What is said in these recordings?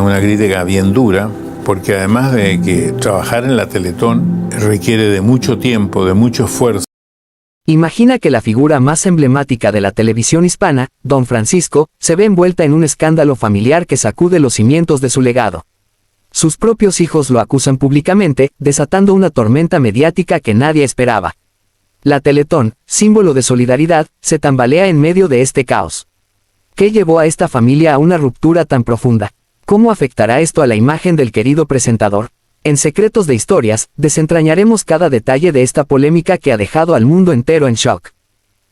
Una crítica bien dura, porque además de que trabajar en la Teletón requiere de mucho tiempo, de mucho esfuerzo. Imagina que la figura más emblemática de la televisión hispana, Don Francisco, se ve envuelta en un escándalo familiar que sacude los cimientos de su legado. Sus propios hijos lo acusan públicamente, desatando una tormenta mediática que nadie esperaba. La Teletón, símbolo de solidaridad, se tambalea en medio de este caos. ¿Qué llevó a esta familia a una ruptura tan profunda? ¿Cómo afectará esto a la imagen del querido presentador? En Secretos de Historias, desentrañaremos cada detalle de esta polémica que ha dejado al mundo entero en shock.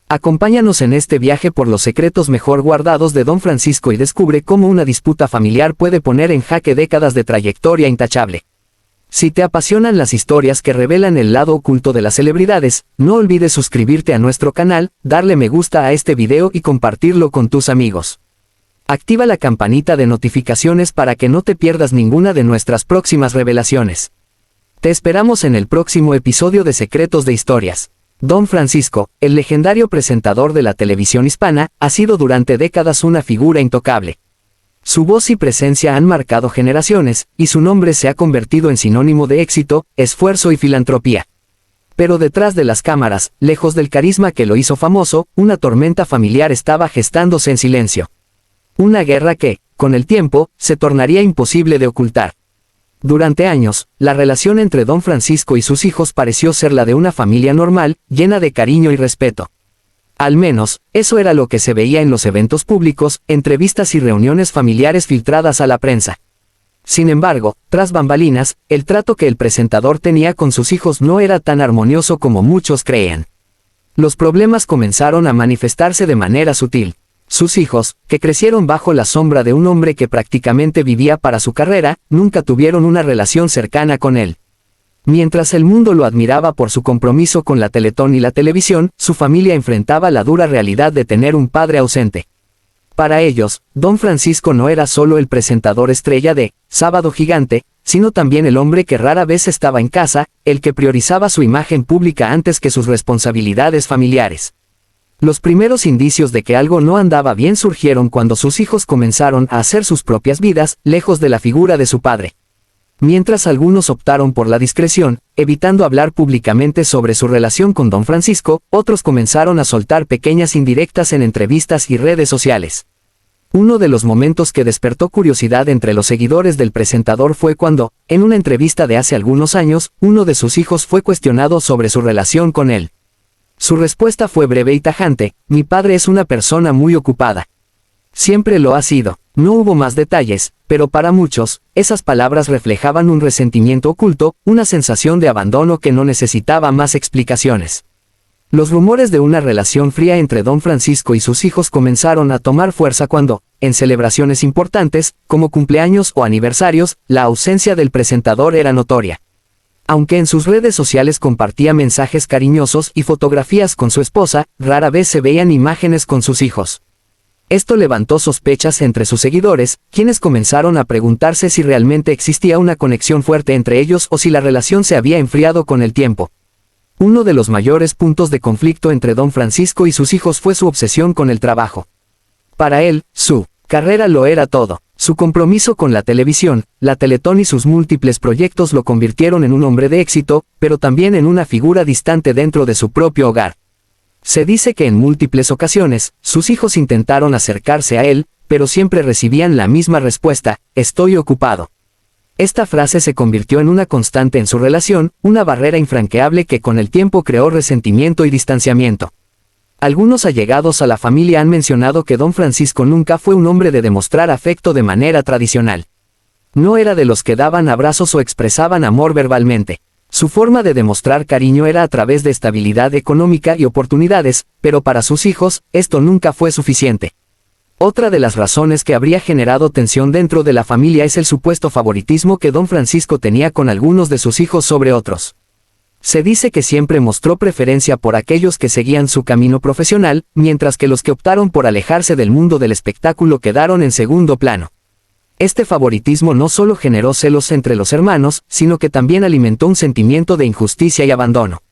Acompáñanos en este viaje por los secretos mejor guardados de Don Francisco y descubre cómo una disputa familiar puede poner en jaque décadas de trayectoria intachable. Si te apasionan las historias que revelan el lado oculto de las celebridades, no olvides suscribirte a nuestro canal, darle me gusta a este video y compartirlo con tus amigos. Activa la campanita de notificaciones para que no te pierdas ninguna de nuestras próximas revelaciones. Te esperamos en el próximo episodio de Secretos de Historias. Don Francisco, el legendario presentador de la televisión hispana, ha sido durante décadas una figura intocable. Su voz y presencia han marcado generaciones, y su nombre se ha convertido en sinónimo de éxito, esfuerzo y filantropía. Pero detrás de las cámaras, lejos del carisma que lo hizo famoso, una tormenta familiar estaba gestándose en silencio. Una guerra que, con el tiempo, se tornaría imposible de ocultar. Durante años, la relación entre Don Francisco y sus hijos pareció ser la de una familia normal, llena de cariño y respeto. Al menos, eso era lo que se veía en los eventos públicos, entrevistas y reuniones familiares filtradas a la prensa. Sin embargo, tras bambalinas, el trato que el presentador tenía con sus hijos no era tan armonioso como muchos creían. Los problemas comenzaron a manifestarse de manera sutil. Sus hijos, que crecieron bajo la sombra de un hombre que prácticamente vivía para su carrera, nunca tuvieron una relación cercana con él. Mientras el mundo lo admiraba por su compromiso con la Teletón y la televisión, su familia enfrentaba la dura realidad de tener un padre ausente. Para ellos, Don Francisco no era solo el presentador estrella de Sábado Gigante, sino también el hombre que rara vez estaba en casa, el que priorizaba su imagen pública antes que sus responsabilidades familiares. Los primeros indicios de que algo no andaba bien surgieron cuando sus hijos comenzaron a hacer sus propias vidas, lejos de la figura de su padre. Mientras algunos optaron por la discreción, evitando hablar públicamente sobre su relación con Don Francisco, otros comenzaron a soltar pequeñas indirectas en entrevistas y redes sociales. Uno de los momentos que despertó curiosidad entre los seguidores del presentador fue cuando, en una entrevista de hace algunos años, uno de sus hijos fue cuestionado sobre su relación con él. Su respuesta fue breve y tajante: mi padre es una persona muy ocupada. Siempre lo ha sido. No hubo más detalles, pero para muchos, esas palabras reflejaban un resentimiento oculto, una sensación de abandono que no necesitaba más explicaciones. Los rumores de una relación fría entre Don Francisco y sus hijos comenzaron a tomar fuerza cuando, en celebraciones importantes, como cumpleaños o aniversarios, la ausencia del presentador era notoria. Aunque en sus redes sociales compartía mensajes cariñosos y fotografías con su esposa, rara vez se veían imágenes con sus hijos. Esto levantó sospechas entre sus seguidores, quienes comenzaron a preguntarse si realmente existía una conexión fuerte entre ellos o si la relación se había enfriado con el tiempo. Uno de los mayores puntos de conflicto entre Don Francisco y sus hijos fue su obsesión con el trabajo. Para él, su carrera lo era todo. Su compromiso con la televisión, la Teletón y sus múltiples proyectos lo convirtieron en un hombre de éxito, pero también en una figura distante dentro de su propio hogar. Se dice que en múltiples ocasiones, sus hijos intentaron acercarse a él, pero siempre recibían la misma respuesta: estoy ocupado. Esta frase se convirtió en una constante en su relación, una barrera infranqueable que con el tiempo creó resentimiento y distanciamiento. Algunos allegados a la familia han mencionado que Don Francisco nunca fue un hombre de demostrar afecto de manera tradicional. No era de los que daban abrazos o expresaban amor verbalmente. Su forma de demostrar cariño era a través de estabilidad económica y oportunidades, pero para sus hijos, esto nunca fue suficiente. Otra de las razones que habría generado tensión dentro de la familia es el supuesto favoritismo que Don Francisco tenía con algunos de sus hijos sobre otros. Se dice que siempre mostró preferencia por aquellos que seguían su camino profesional, mientras que los que optaron por alejarse del mundo del espectáculo quedaron en segundo plano. Este favoritismo no solo generó celos entre los hermanos, sino que también alimentó un sentimiento de injusticia y abandono.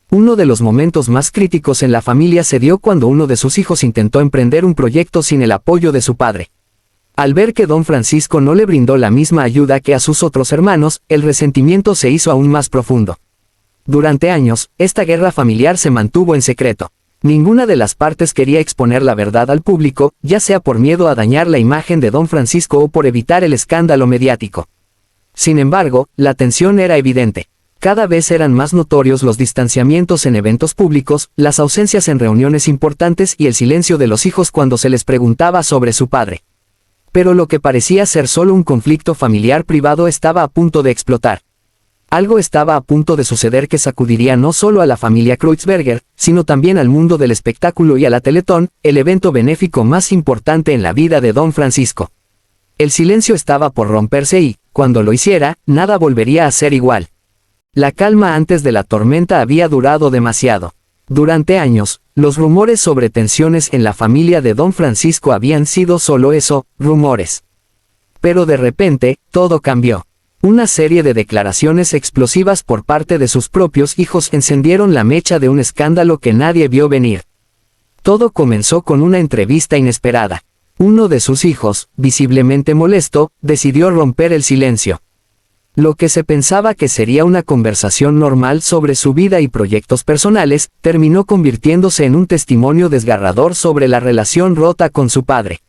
Uno de los momentos más críticos en la familia se dio cuando uno de sus hijos intentó emprender un proyecto sin el apoyo de su padre. Al ver que don Francisco no le brindó la misma ayuda que a sus otros hermanos, el resentimiento se hizo aún más profundo. Durante años, esta guerra familiar se mantuvo en secreto. Ninguna de las partes quería exponer la verdad al público, ya sea por miedo a dañar la imagen de don Francisco o por evitar el escándalo mediático. Sin embargo, la tensión era evidente. Cada vez eran más notorios los distanciamientos en eventos públicos, las ausencias en reuniones importantes y el silencio de los hijos cuando se les preguntaba sobre su padre. Pero lo que parecía ser solo un conflicto familiar privado estaba a punto de explotar. Algo estaba a punto de suceder que sacudiría no solo a la familia Kreutzberger, sino también al mundo del espectáculo y a la Teletón, el evento benéfico más importante en la vida de don Francisco. El silencio estaba por romperse y, cuando lo hiciera, nada volvería a ser igual. La calma antes de la tormenta había durado demasiado. Durante años, los rumores sobre tensiones en la familia de don Francisco habían sido solo eso, rumores. Pero de repente, todo cambió. Una serie de declaraciones explosivas por parte de sus propios hijos encendieron la mecha de un escándalo que nadie vio venir. Todo comenzó con una entrevista inesperada. Uno de sus hijos, visiblemente molesto, decidió romper el silencio. Lo que se pensaba que sería una conversación normal sobre su vida y proyectos personales, terminó convirtiéndose en un testimonio desgarrador sobre la relación rota con su padre.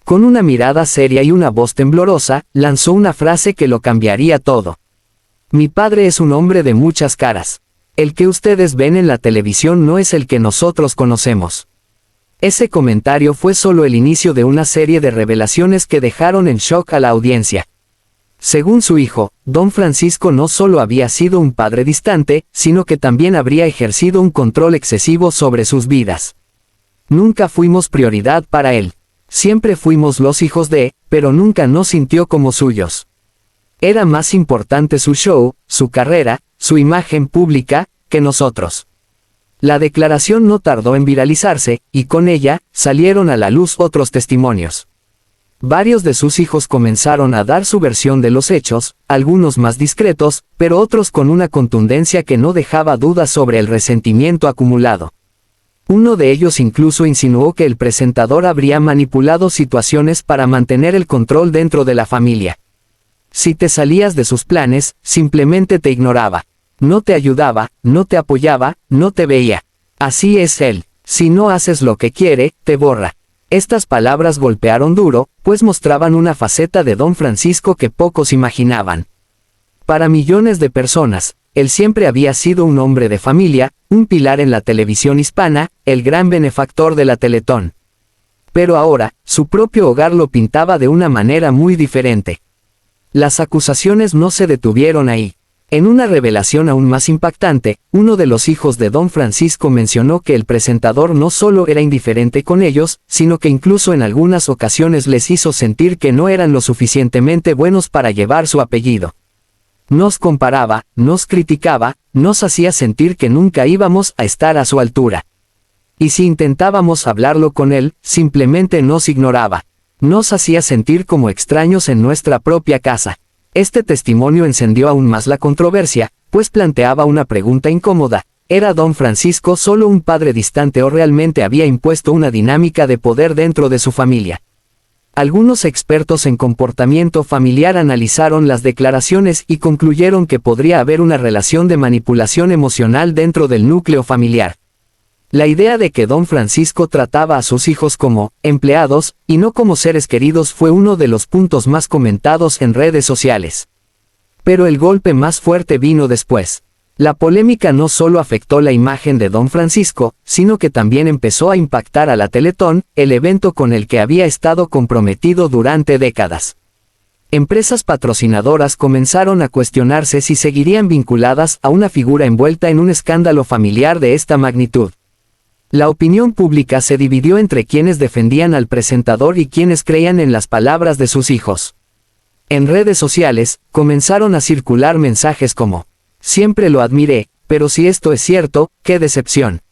Con una mirada seria y una voz temblorosa, lanzó una frase que lo cambiaría todo. Mi padre es un hombre de muchas caras. El que ustedes ven en la televisión no es el que nosotros conocemos. Ese comentario fue solo el inicio de una serie de revelaciones que dejaron en shock a la audiencia. Según su hijo, don Francisco no solo había sido un padre distante, sino que también habría ejercido un control excesivo sobre sus vidas. Nunca fuimos prioridad para él. Siempre fuimos los hijos de, pero nunca nos sintió como suyos. Era más importante su show, su carrera, su imagen pública, que nosotros. La declaración no tardó en viralizarse, y con ella, salieron a la luz otros testimonios. Varios de sus hijos comenzaron a dar su versión de los hechos, algunos más discretos, pero otros con una contundencia que no dejaba dudas sobre el resentimiento acumulado. Uno de ellos incluso insinuó que el presentador habría manipulado situaciones para mantener el control dentro de la familia. Si te salías de sus planes, simplemente te ignoraba. No te ayudaba, no te apoyaba, no te veía. Así es él. Si no haces lo que quiere, te borra. Estas palabras golpearon duro, pues mostraban una faceta de don Francisco que pocos imaginaban. Para millones de personas, él siempre había sido un hombre de familia, un pilar en la televisión hispana, el gran benefactor de la Teletón. Pero ahora, su propio hogar lo pintaba de una manera muy diferente. Las acusaciones no se detuvieron ahí. En una revelación aún más impactante, uno de los hijos de don Francisco mencionó que el presentador no solo era indiferente con ellos, sino que incluso en algunas ocasiones les hizo sentir que no eran lo suficientemente buenos para llevar su apellido. Nos comparaba, nos criticaba, nos hacía sentir que nunca íbamos a estar a su altura. Y si intentábamos hablarlo con él, simplemente nos ignoraba. Nos hacía sentir como extraños en nuestra propia casa. Este testimonio encendió aún más la controversia, pues planteaba una pregunta incómoda. ¿Era don Francisco solo un padre distante o realmente había impuesto una dinámica de poder dentro de su familia? Algunos expertos en comportamiento familiar analizaron las declaraciones y concluyeron que podría haber una relación de manipulación emocional dentro del núcleo familiar. La idea de que don Francisco trataba a sus hijos como empleados, y no como seres queridos fue uno de los puntos más comentados en redes sociales. Pero el golpe más fuerte vino después. La polémica no solo afectó la imagen de don Francisco, sino que también empezó a impactar a la Teletón, el evento con el que había estado comprometido durante décadas. Empresas patrocinadoras comenzaron a cuestionarse si seguirían vinculadas a una figura envuelta en un escándalo familiar de esta magnitud. La opinión pública se dividió entre quienes defendían al presentador y quienes creían en las palabras de sus hijos. En redes sociales, comenzaron a circular mensajes como: siempre lo admiré, pero si esto es cierto, ¡qué decepción!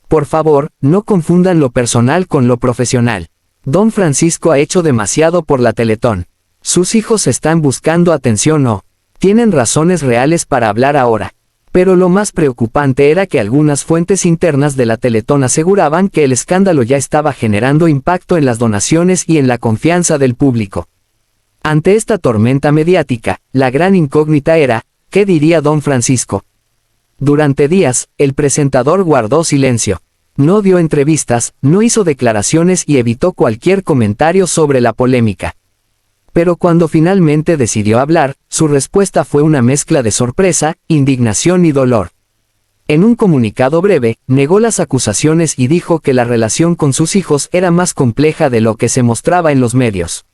Por favor, no confundan lo personal con lo profesional. Don Francisco ha hecho demasiado por la Teletón. Sus hijos están buscando atención o tienen razones reales para hablar ahora. Pero lo más preocupante era que algunas fuentes internas de la Teletón aseguraban que el escándalo ya estaba generando impacto en las donaciones y en la confianza del público. Ante esta tormenta mediática, la gran incógnita era, ¿qué diría don Francisco? Durante días, el presentador guardó silencio. No dio entrevistas, no hizo declaraciones y evitó cualquier comentario sobre la polémica. Pero cuando finalmente decidió hablar, su respuesta fue una mezcla de sorpresa, indignación y dolor. En un comunicado breve, negó las acusaciones y dijo que la relación con sus hijos era más compleja de lo que se mostraba en los medios.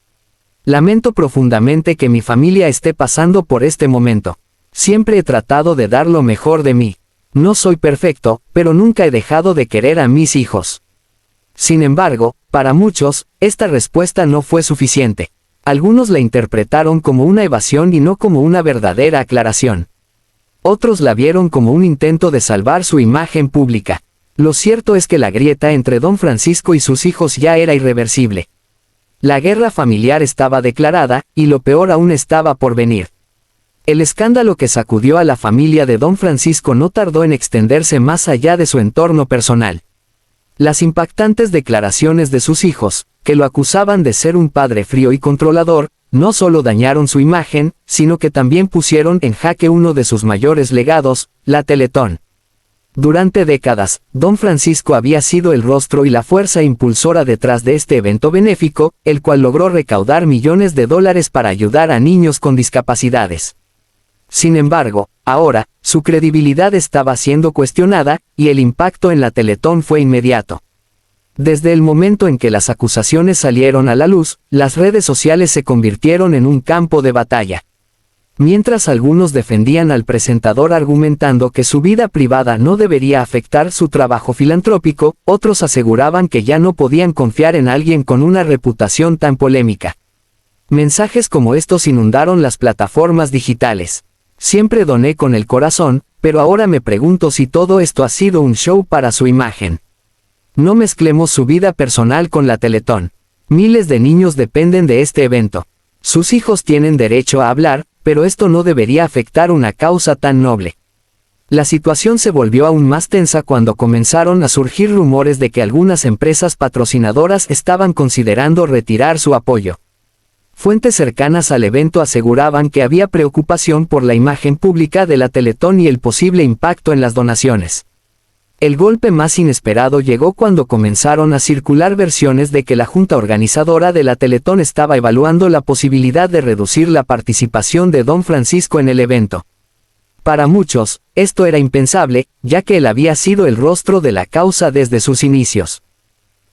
Lamento profundamente que mi familia esté pasando por este momento. Siempre he tratado de dar lo mejor de mí. No soy perfecto, pero nunca he dejado de querer a mis hijos. Sin embargo, para muchos, esta respuesta no fue suficiente. Algunos la interpretaron como una evasión y no como una verdadera aclaración. Otros la vieron como un intento de salvar su imagen pública. Lo cierto es que la grieta entre don Francisco y sus hijos ya era irreversible. La guerra familiar estaba declarada, y lo peor aún estaba por venir. El escándalo que sacudió a la familia de don Francisco no tardó en extenderse más allá de su entorno personal. Las impactantes declaraciones de sus hijos, que lo acusaban de ser un padre frío y controlador, no solo dañaron su imagen, sino que también pusieron en jaque uno de sus mayores legados, la Teletón. Durante décadas, don Francisco había sido el rostro y la fuerza impulsora detrás de este evento benéfico, el cual logró recaudar millones de dólares para ayudar a niños con discapacidades. Sin embargo, ahora, su credibilidad estaba siendo cuestionada, y el impacto en la Teletón fue inmediato. Desde el momento en que las acusaciones salieron a la luz, las redes sociales se convirtieron en un campo de batalla. Mientras algunos defendían al presentador argumentando que su vida privada no debería afectar su trabajo filantrópico, otros aseguraban que ya no podían confiar en alguien con una reputación tan polémica. Mensajes como estos inundaron las plataformas digitales. Siempre doné con el corazón, pero ahora me pregunto si todo esto ha sido un show para su imagen. No mezclemos su vida personal con la Teletón. Miles de niños dependen de este evento. Sus hijos tienen derecho a hablar, pero esto no debería afectar una causa tan noble. La situación se volvió aún más tensa cuando comenzaron a surgir rumores de que algunas empresas patrocinadoras estaban considerando retirar su apoyo. Fuentes cercanas al evento aseguraban que había preocupación por la imagen pública de la Teletón y el posible impacto en las donaciones. El golpe más inesperado llegó cuando comenzaron a circular versiones de que la junta organizadora de la Teletón estaba evaluando la posibilidad de reducir la participación de don Francisco en el evento. Para muchos, esto era impensable, ya que él había sido el rostro de la causa desde sus inicios.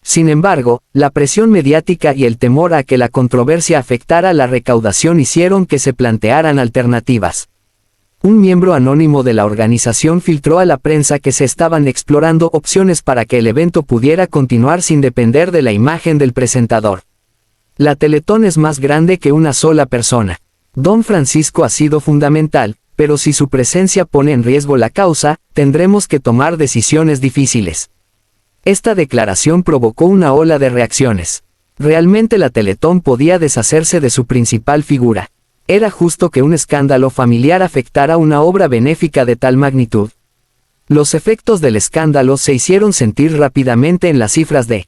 Sin embargo, la presión mediática y el temor a que la controversia afectara la recaudación hicieron que se plantearan alternativas. Un miembro anónimo de la organización filtró a la prensa que se estaban explorando opciones para que el evento pudiera continuar sin depender de la imagen del presentador. La Teletón es más grande que una sola persona. Don Francisco ha sido fundamental, pero si su presencia pone en riesgo la causa, tendremos que tomar decisiones difíciles. Esta declaración provocó una ola de reacciones. Realmente la Teletón podía deshacerse de su principal figura. ¿Era justo que un escándalo familiar afectara una obra benéfica de tal magnitud? Los efectos del escándalo se hicieron sentir rápidamente en las cifras de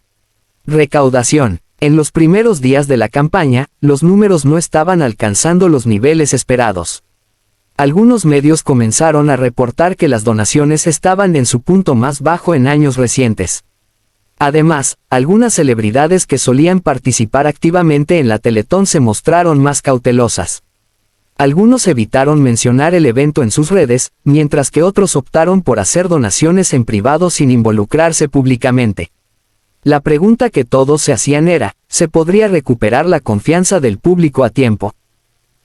recaudación. En los primeros días de la campaña, los números no estaban alcanzando los niveles esperados. Algunos medios comenzaron a reportar que las donaciones estaban en su punto más bajo en años recientes. Además, algunas celebridades que solían participar activamente en la Teletón se mostraron más cautelosas. Algunos evitaron mencionar el evento en sus redes, mientras que otros optaron por hacer donaciones en privado sin involucrarse públicamente. La pregunta que todos se hacían era, ¿se podría recuperar la confianza del público a tiempo?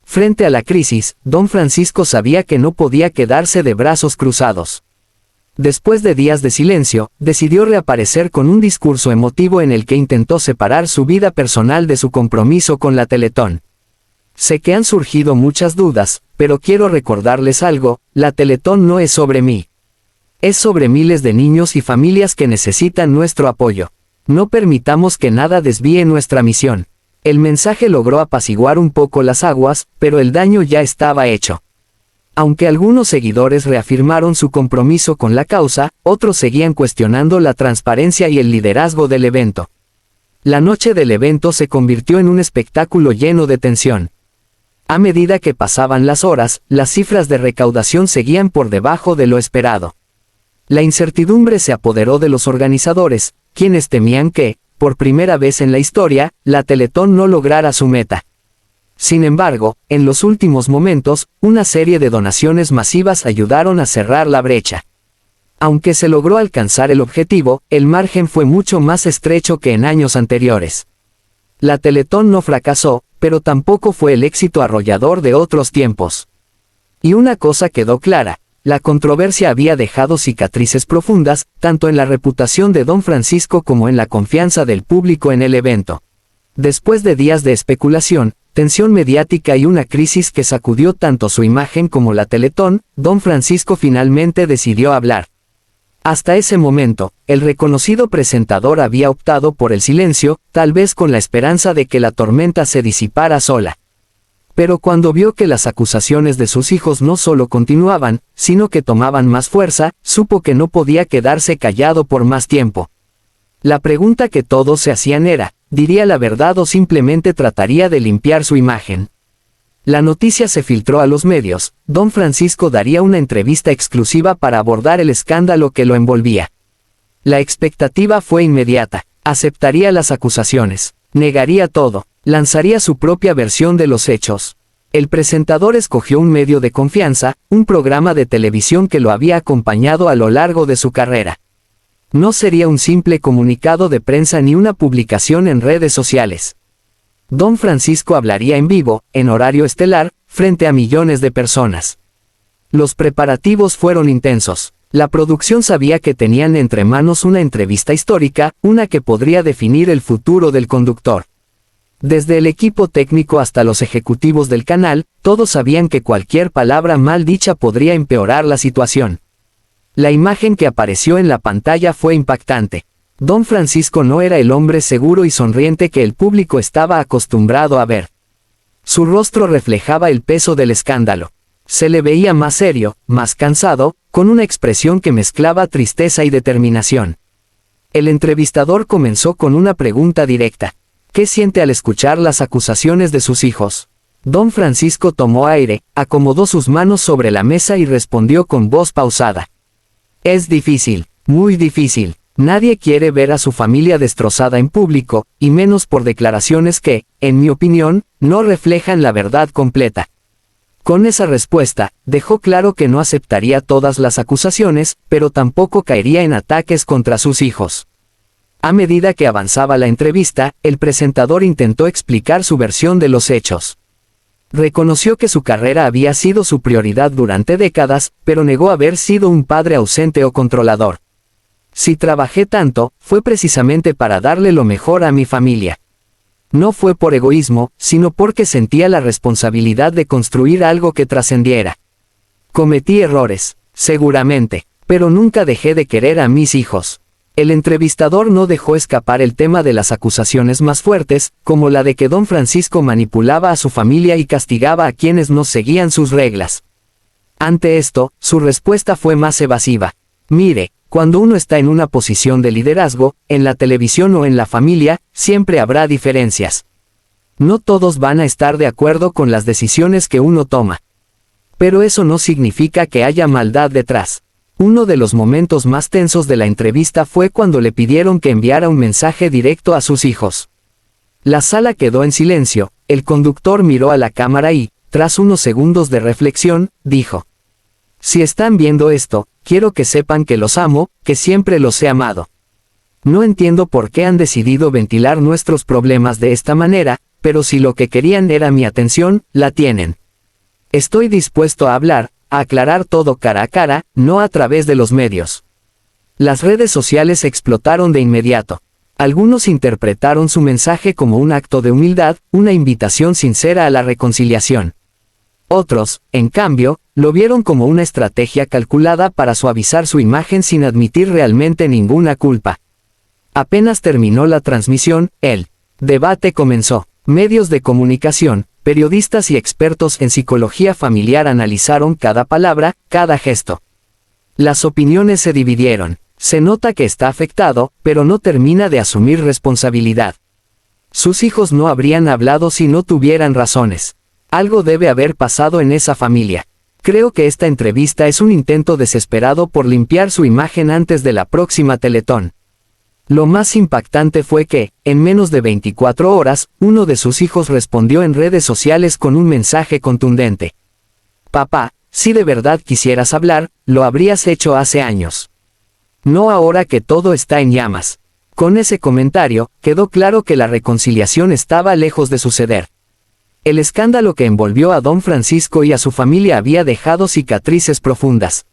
Frente a la crisis, don Francisco sabía que no podía quedarse de brazos cruzados. Después de días de silencio, decidió reaparecer con un discurso emotivo en el que intentó separar su vida personal de su compromiso con la Teletón. Sé que han surgido muchas dudas, pero quiero recordarles algo, la Teletón no es sobre mí. Es sobre miles de niños y familias que necesitan nuestro apoyo. No permitamos que nada desvíe nuestra misión. El mensaje logró apaciguar un poco las aguas, pero el daño ya estaba hecho. Aunque algunos seguidores reafirmaron su compromiso con la causa, otros seguían cuestionando la transparencia y el liderazgo del evento. La noche del evento se convirtió en un espectáculo lleno de tensión. A medida que pasaban las horas, las cifras de recaudación seguían por debajo de lo esperado. La incertidumbre se apoderó de los organizadores, quienes temían que, por primera vez en la historia, la Teletón no lograra su meta. Sin embargo, en los últimos momentos, una serie de donaciones masivas ayudaron a cerrar la brecha. Aunque se logró alcanzar el objetivo, el margen fue mucho más estrecho que en años anteriores. La Teletón no fracasó, pero tampoco fue el éxito arrollador de otros tiempos. Y una cosa quedó clara: la controversia había dejado cicatrices profundas, tanto en la reputación de Don Francisco como en la confianza del público en el evento. Después de días de especulación, tensión mediática y una crisis que sacudió tanto su imagen como la Teletón, Don Francisco finalmente decidió hablar. Hasta ese momento, el reconocido presentador había optado por el silencio, tal vez con la esperanza de que la tormenta se disipara sola. Pero cuando vio que las acusaciones de sus hijos no solo continuaban, sino que tomaban más fuerza, supo que no podía quedarse callado por más tiempo. La pregunta que todos se hacían era: ¿diría la verdad o simplemente trataría de limpiar su imagen? La noticia se filtró a los medios. Don Francisco daría una entrevista exclusiva para abordar el escándalo que lo envolvía. La expectativa fue inmediata. Aceptaría las acusaciones, negaría todo, lanzaría su propia versión de los hechos. El presentador escogió un medio de confianza, un programa de televisión que lo había acompañado a lo largo de su carrera. No sería un simple comunicado de prensa ni una publicación en redes sociales. Don Francisco hablaría en vivo, en horario estelar, frente a millones de personas. Los preparativos fueron intensos. La producción sabía que tenían entre manos una entrevista histórica, una que podría definir el futuro del conductor. Desde el equipo técnico hasta los ejecutivos del canal, todos sabían que cualquier palabra mal dicha podría empeorar la situación. La imagen que apareció en la pantalla fue impactante. Don Francisco no era el hombre seguro y sonriente que el público estaba acostumbrado a ver. Su rostro reflejaba el peso del escándalo. Se le veía más serio, más cansado, con una expresión que mezclaba tristeza y determinación. El entrevistador comenzó con una pregunta directa: ¿qué siente al escuchar las acusaciones de sus hijos? Don Francisco tomó aire, acomodó sus manos sobre la mesa y respondió con voz pausada: es difícil, muy difícil. Nadie quiere ver a su familia destrozada en público, y menos por declaraciones que, en mi opinión, no reflejan la verdad completa. Con esa respuesta, dejó claro que no aceptaría todas las acusaciones, pero tampoco caería en ataques contra sus hijos. A medida que avanzaba la entrevista, el presentador intentó explicar su versión de los hechos. Reconoció que su carrera había sido su prioridad durante décadas, pero negó haber sido un padre ausente o controlador. Si trabajé tanto, fue precisamente para darle lo mejor a mi familia. No fue por egoísmo, sino porque sentía la responsabilidad de construir algo que trascendiera. Cometí errores, seguramente, pero nunca dejé de querer a mis hijos. El entrevistador no dejó escapar el tema de las acusaciones más fuertes, como la de que Don Francisco manipulaba a su familia y castigaba a quienes no seguían sus reglas. Ante esto, su respuesta fue más evasiva. Mire, cuando uno está en una posición de liderazgo, en la televisión o en la familia, siempre habrá diferencias. No todos van a estar de acuerdo con las decisiones que uno toma. Pero eso no significa que haya maldad detrás. Uno de los momentos más tensos de la entrevista fue cuando le pidieron que enviara un mensaje directo a sus hijos. La sala quedó en silencio, el conductor miró a la cámara y, tras unos segundos de reflexión, dijo: si están viendo esto, quiero que sepan que los amo, que siempre los he amado. No entiendo por qué han decidido ventilar nuestros problemas de esta manera, pero si lo que querían era mi atención, la tienen. Estoy dispuesto a hablar, a aclarar todo cara a cara, no a través de los medios. Las redes sociales explotaron de inmediato. Algunos interpretaron su mensaje como un acto de humildad, una invitación sincera a la reconciliación. Otros, en cambio, lo vieron como una estrategia calculada para suavizar su imagen sin admitir realmente ninguna culpa. Apenas terminó la transmisión, el debate comenzó. Medios de comunicación, Periodistas y expertos en psicología familiar analizaron cada palabra, cada gesto. Las opiniones se dividieron. Se nota que está afectado, pero no termina de asumir responsabilidad. Sus hijos no habrían hablado si no tuvieran razones. Algo debe haber pasado en esa familia. Creo que esta entrevista es un intento desesperado por limpiar su imagen antes de la próxima Teletón. Lo más impactante fue que, en menos de 24 horas, uno de sus hijos respondió en redes sociales con un mensaje contundente. Papá, si de verdad quisieras hablar, lo habrías hecho hace años. No ahora que todo está en llamas. Con ese comentario, quedó claro que la reconciliación estaba lejos de suceder. El escándalo que envolvió a don Francisco y a su familia había dejado cicatrices profundas.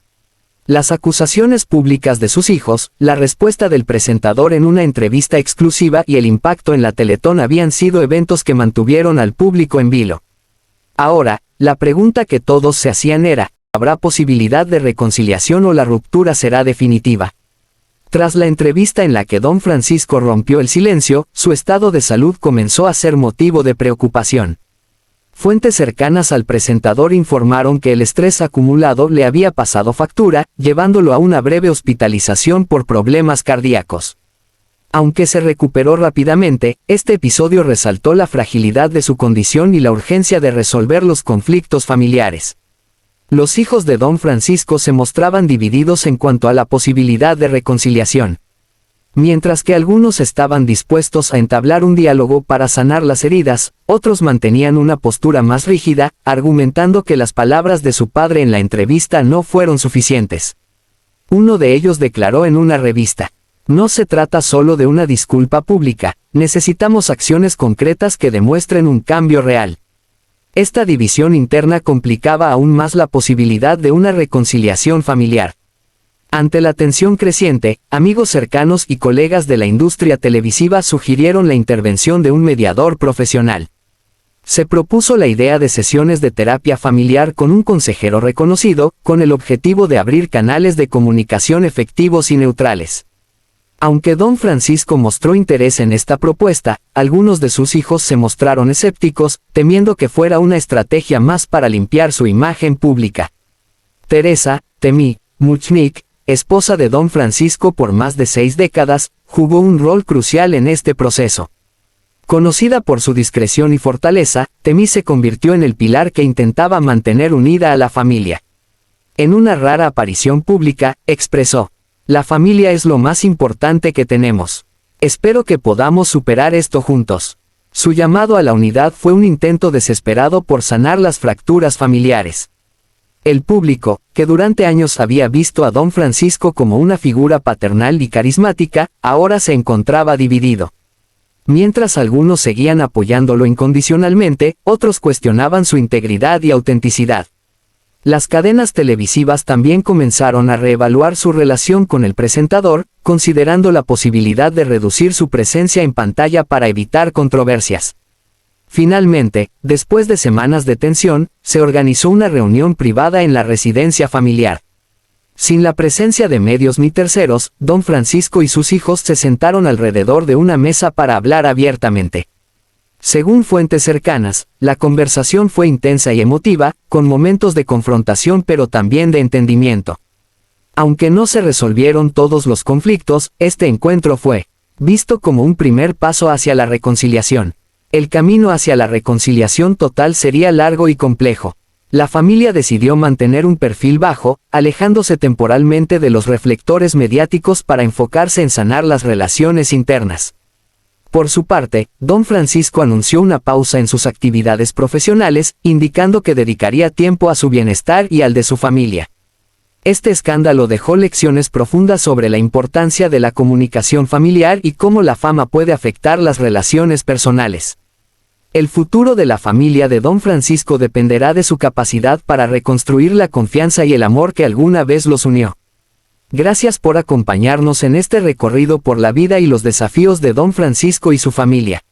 Las acusaciones públicas de sus hijos, la respuesta del presentador en una entrevista exclusiva y el impacto en la Teletón habían sido eventos que mantuvieron al público en vilo. Ahora, la pregunta que todos se hacían era, ¿habrá posibilidad de reconciliación o la ruptura será definitiva? Tras la entrevista en la que don Francisco rompió el silencio, su estado de salud comenzó a ser motivo de preocupación. Fuentes cercanas al presentador informaron que el estrés acumulado le había pasado factura, llevándolo a una breve hospitalización por problemas cardíacos. Aunque se recuperó rápidamente, este episodio resaltó la fragilidad de su condición y la urgencia de resolver los conflictos familiares. Los hijos de don Francisco se mostraban divididos en cuanto a la posibilidad de reconciliación. Mientras que algunos estaban dispuestos a entablar un diálogo para sanar las heridas, otros mantenían una postura más rígida, argumentando que las palabras de su padre en la entrevista no fueron suficientes. Uno de ellos declaró en una revista: "No se trata solo de una disculpa pública, necesitamos acciones concretas que demuestren un cambio real". Esta división interna complicaba aún más la posibilidad de una reconciliación familiar. Ante la tensión creciente, amigos cercanos y colegas de la industria televisiva sugirieron la intervención de un mediador profesional. Se propuso la idea de sesiones de terapia familiar con un consejero reconocido, con el objetivo de abrir canales de comunicación efectivos y neutrales. Aunque don Francisco mostró interés en esta propuesta, algunos de sus hijos se mostraron escépticos, temiendo que fuera una estrategia más para limpiar su imagen pública. Teresa Muchnik, esposa de don Francisco por más de 6 décadas, jugó un rol crucial en este proceso. Conocida por su discreción y fortaleza, Temi se convirtió en el pilar que intentaba mantener unida a la familia. En una rara aparición pública, expresó: "La familia es lo más importante que tenemos. Espero que podamos superar esto juntos". Su llamado a la unidad fue un intento desesperado por sanar las fracturas familiares. El público, que durante años había visto a don Francisco como una figura paternal y carismática, ahora se encontraba dividido. Mientras algunos seguían apoyándolo incondicionalmente, otros cuestionaban su integridad y autenticidad. Las cadenas televisivas también comenzaron a reevaluar su relación con el presentador, considerando la posibilidad de reducir su presencia en pantalla para evitar controversias. Finalmente, después de semanas de tensión, se organizó una reunión privada en la residencia familiar. Sin la presencia de medios ni terceros, don Francisco y sus hijos se sentaron alrededor de una mesa para hablar abiertamente. Según fuentes cercanas, la conversación fue intensa y emotiva, con momentos de confrontación pero también de entendimiento. Aunque no se resolvieron todos los conflictos, este encuentro fue visto como un primer paso hacia la reconciliación. El camino hacia la reconciliación total sería largo y complejo. La familia decidió mantener un perfil bajo, alejándose temporalmente de los reflectores mediáticos para enfocarse en sanar las relaciones internas. Por su parte, don Francisco anunció una pausa en sus actividades profesionales, indicando que dedicaría tiempo a su bienestar y al de su familia. Este escándalo dejó lecciones profundas sobre la importancia de la comunicación familiar y cómo la fama puede afectar las relaciones personales. El futuro de la familia de don Francisco dependerá de su capacidad para reconstruir la confianza y el amor que alguna vez los unió. Gracias por acompañarnos en este recorrido por la vida y los desafíos de don Francisco y su familia.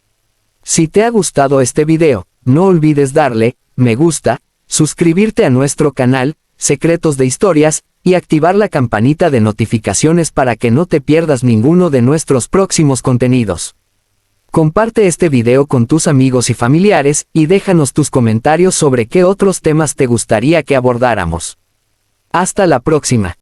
Si te ha gustado este video, no olvides darle me gusta, suscribirte a nuestro canal, Secretos de Historias, y activar la campanita de notificaciones para que no te pierdas ninguno de nuestros próximos contenidos. Comparte este video con tus amigos y familiares y déjanos tus comentarios sobre qué otros temas te gustaría que abordáramos. Hasta la próxima.